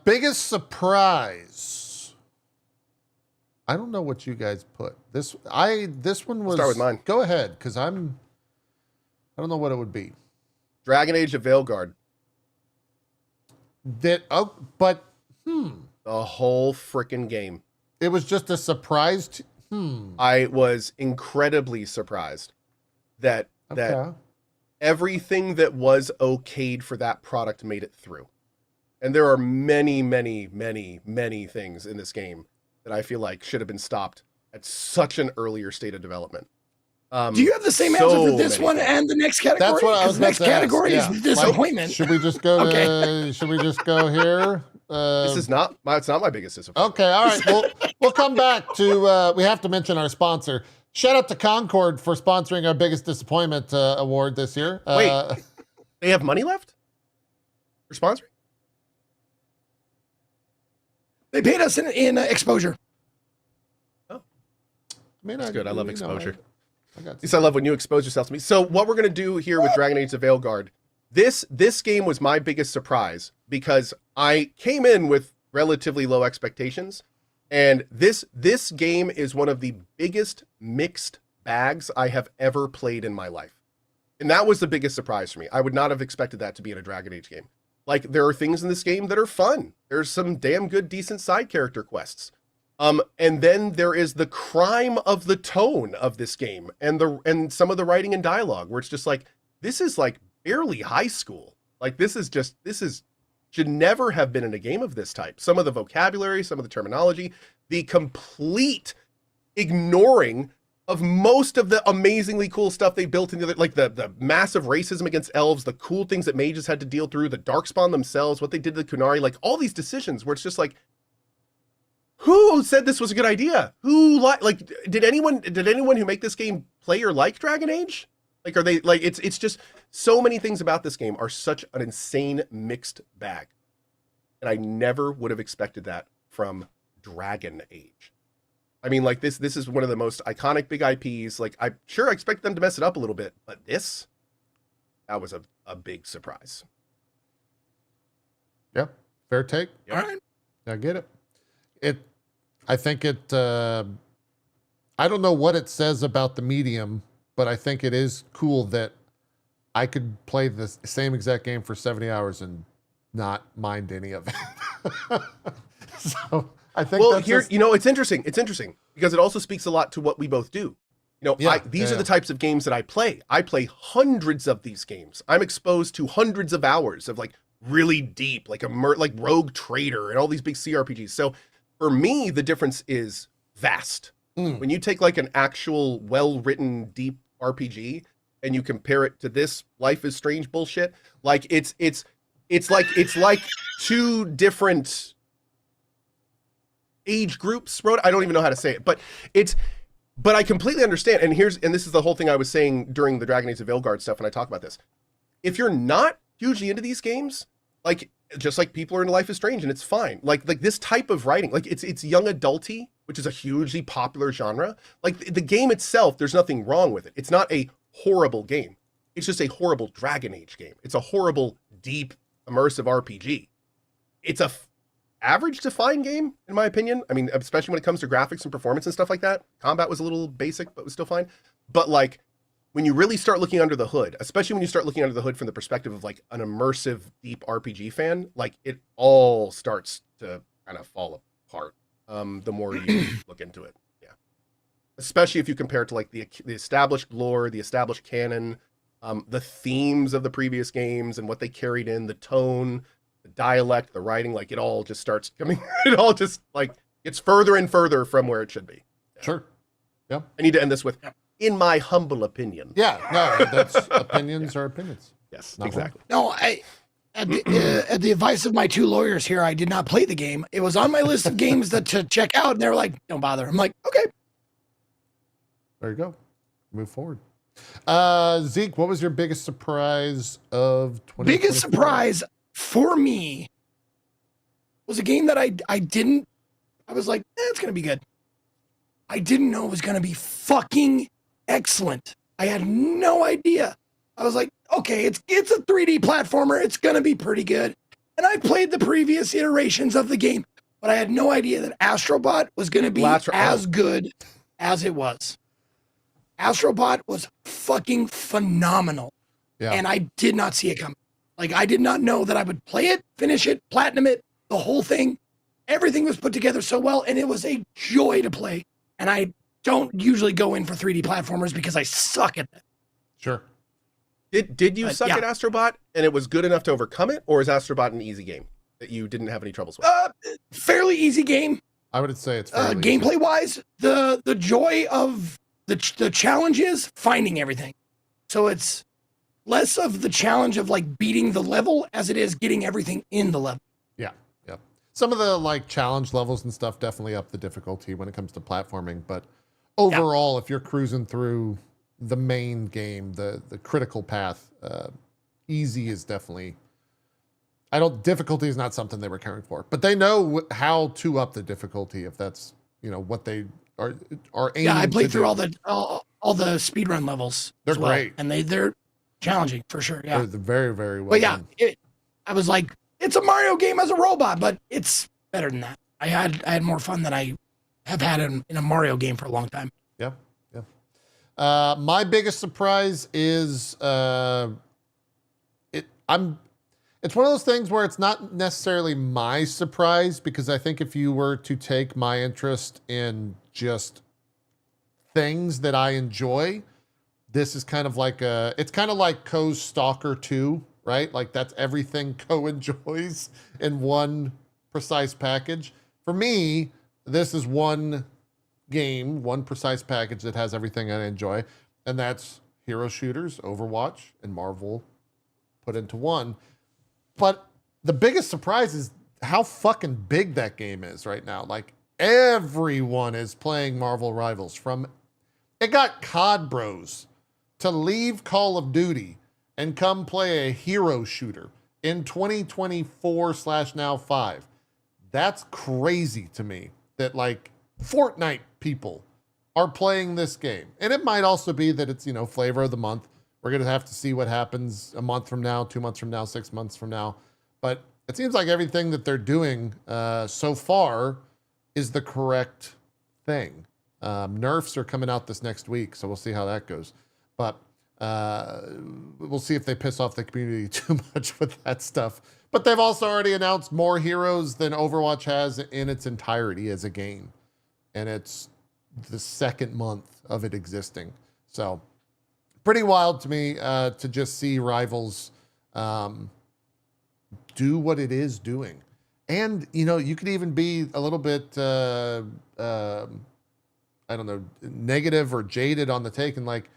Biggest surprise. I don't know what you guys put. This one was. Start with mine. Go ahead, because I don't know what it would be. Dragon Age of Veilguard. The whole freaking game. It was just a surprise. I was incredibly surprised that everything that was okayed for that product made it through. And there are many, many, many, many things in this game that I feel like should have been stopped at such an earlier state of development. Do you have the same answer for this one and the next category? That's what I was about to ask. The next category is disappointment. Should we just go to, should we just go here? It's not my biggest disappointment. Okay, all right. We'll come back to, we have to mention our sponsor. Shout out to Concord for sponsoring our biggest disappointment award this year. Wait, they have money left for sponsoring? They paid us in exposure. Oh, that's good. I love exposure. At least I I love when you expose yourself to me. So what we're going to do here with Dragon Age of Veilguard, this game was my biggest surprise because I came in with relatively low expectations. And this game is one of the biggest mixed bags I have ever played in my life. And that was the biggest surprise for me. I would not have expected that to be in a Dragon Age game. Like, there are things in this game that are fun. There's some damn good, decent side character quests. And then there is the crime of the tone of this game and some of the writing and dialogue where it's just like, this is like barely high school. Like, this should never have been in a game of this type. Some of the vocabulary, some of the terminology, the complete ignoring of most of the amazingly cool stuff they built into the, like the massive racism against elves, the cool things that mages had to deal through, the Darkspawn themselves, what they did to the Kunari, like all these decisions where it's just like, who said this was a good idea? Who like did anyone who make this game play or like Dragon Age? Like, are they like, it's just so many things about this game are such an insane mixed bag. And I never would have expected that from Dragon Age. I mean, like this is one of the most iconic big IPs. Like, I'm sure I expect them to mess it up a little bit, but that was a big surprise. Yeah, fair take. Yep. All right, I get it. I think it, I don't know what it says about the medium, but I think it is cool that I could play the same exact game for 70 hours and not mind any of it. So I think it's interesting. It's interesting because it also speaks a lot to what we both do. These are the types of games that I play. I play hundreds of these games. I'm exposed to hundreds of hours of like really deep, like Rogue Trader and all these big CRPGs. So for me, the difference is vast. When you take like an actual well-written deep RPG and you compare it to this Life is Strange bullshit, like it's like two different age groups wrote. I don't even know how to say it, but I completely understand. And this is the whole thing I was saying during the Dragon Age of Veilguard stuff when I talk about this. If you're not hugely into these games, like just like people are in Life is Strange and it's fine. Like this type of writing, like it's young adulty, which is a hugely popular genre. Like the game itself, there's nothing wrong with it. It's not a horrible game. It's just a horrible Dragon Age game. It's a horrible, deep, immersive RPG. It's a average to fine game, in my opinion. I mean, especially when it comes to graphics and performance and stuff like that. Combat was a little basic, but was still fine. But like, when you really start looking under the hood, especially when you start looking under the hood from the perspective of like an immersive, deep RPG fan, like it all starts to kind of fall apart. The more you look into it. Yeah. Especially if you compare it to like the established lore, the established canon, the themes of the previous games and what they carried in, the tone, the dialect, the writing, like it all just starts coming, it all just like gets further and further from where it should be. Yeah. Sure. Yeah. I need to end this with, in my humble opinion. Yeah, no, that's opinions are opinions. Yes, exactly. No, at the advice of my two lawyers here, I did not play the game. It was on my list of games to check out, and they were like, don't bother. I'm like, okay. There you go. Move forward. Zeke, what was your biggest surprise of 2024? Biggest surprise for me was a game that I was like, it's going to be good. I didn't know it was going to be fucking excellent. I had no idea. I was like, okay, it's a 3D platformer. It's going to be pretty good. And I played the previous iterations of the game, but I had no idea that Astro Bot was going to be as good as it was. Astro Bot was fucking phenomenal. Yeah. And I did not see it coming. Like, I did not know that I would play it, finish it, platinum it, the whole thing. Everything was put together so well, and it was a joy to play. And I don't usually go in for 3D platformers because I suck at them. Sure. Did you suck at Astro Bot and it was good enough to overcome it, or is Astro Bot an easy game that you didn't have any troubles with? Fairly easy game. I would say it's fairly gameplay wise. The joy of the challenge is finding everything. So it's less of the challenge of like beating the level as it is getting everything in the level. Yeah. Some of the like challenge levels and stuff definitely up the difficulty when it comes to platforming, but overall, if you're cruising through the main game, the critical path, easy is definitely. Difficulty is not something they were caring for, but they know how to up the difficulty if that's what they are aiming. Yeah, I played through all the speedrun levels. They're great, and they're challenging for sure. Yeah, they're very, very well. But yeah, I was like, it's a Mario game as a robot, but it's better than that. I had more fun than I have had in a Mario game for a long time. Yeah. My biggest surprise is it's one of those things where it's not necessarily my surprise, because I think if you were to take my interest in just things that I enjoy, this is kind of like it's kind of like Co's Stalker 2, right? Like that's everything Co enjoys in one precise package. For me, this is one game, one precise package that has everything I enjoy, and that's hero shooters, Overwatch, and Marvel put into one. But the biggest surprise is how fucking big that game is right now. Like everyone is playing Marvel Rivals. It got COD bros to leave Call of Duty and come play a hero shooter in 2024/now 5. That's crazy to me that like Fortnite people are playing this game. And it might also be that it's, flavor of the month. We're going to have to see what happens a month from now, 2 months from now, 6 months from now. But it seems like everything that they're doing so far is the correct thing. Nerfs are coming out this next week, so we'll see how that goes. But we'll see if they piss off the community too much with that stuff. But they've also already announced more heroes than Overwatch has in its entirety as a game. And it's the second month of it existing. So pretty wild to me to just see Rivals do what it is doing. And, you could even be a little bit, negative or jaded on the take and like,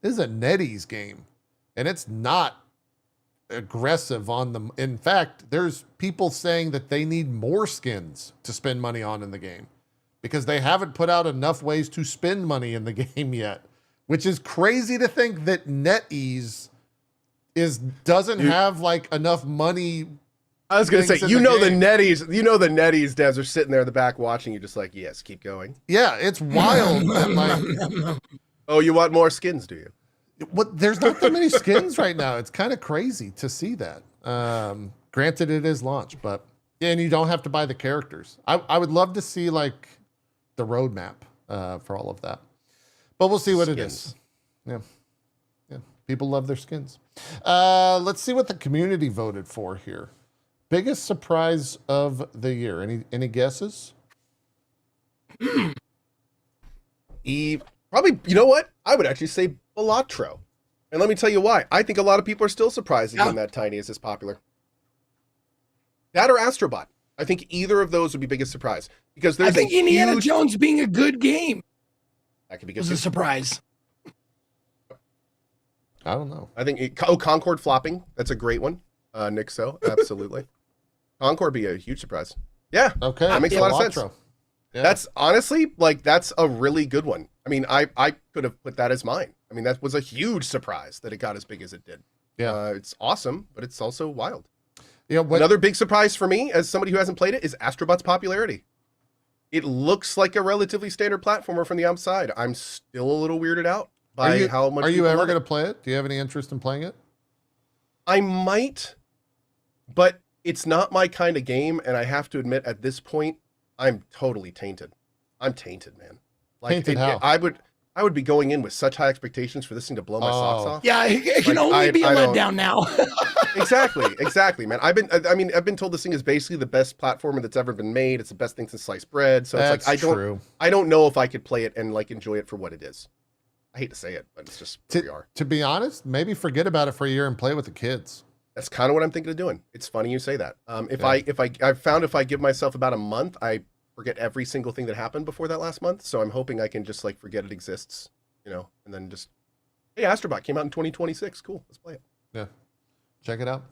this is a NetEase game. And it's not aggressive on them. In fact, there's people saying that they need more skins to spend money on in the game, because they haven't put out enough ways to spend money in the game yet, which is crazy to think that NetEase doesn't have like enough money. I was going to say, the NetEase devs are sitting there in the back watching you just like, yes, keep going. Yeah, it's wild. That, like, oh, you want more skins, do you? There's not that many skins right now. It's kind of crazy to see that. Granted, it is launch, but and you don't have to buy the characters. I would love to see like the roadmap for all of that, but we'll see what it is. Yeah. People love their skins. Let's see what the community voted for here. Biggest surprise of the year. Any guesses? Probably. You know what? I would actually say Balatro. And let me tell you why. I think a lot of people are still surprised a game that tiny is this popular. That or Astro Bot. I think either of those would be biggest surprise, because there's I think Indiana Jones being a good game. That could be good. Was a surprise. I don't know. I think Concord flopping. That's a great one. Nick, so absolutely. Concord be a huge surprise. Yeah. Okay. That makes a lot of sense. Yeah. That's honestly that's a really good one. I mean, I could have put that as mine. I mean, that was a huge surprise that it got as big as it did. Yeah. It's awesome, but it's also wild. What, another big surprise for me, as somebody who hasn't played it, is Astro Bot's popularity. It looks like a relatively standard platformer from the outside. I'm still a little weirded out by how much. Are you ever going to play it? Do you have any interest in playing it? I might, but it's not my kind of game, and I have to admit, at this point, I'm totally tainted. I'm tainted, man. Like, Tainted how? I would be going in with such high expectations for this thing to blow my socks Oh. off. Yeah, it can Like, only be a I don't- letdown now. Exactly, man. I've been told this thing is basically the best platformer that's ever been made. It's the best thing since sliced bread. So That's it's like true. I don't know if I could play it and like enjoy it for what it is. I hate to say it, but it's just where we are. To be honest, maybe forget about it for a year and play with the kids. That's kind of what I'm thinking of doing. It's funny you say that. Yeah. I've found if I give myself about a month, I forget every single thing that happened before that last month. So I'm hoping I can just like forget it exists, you know, and then just, hey, Astro Bot came out in 2026. Cool, let's play it. Yeah. Check it out.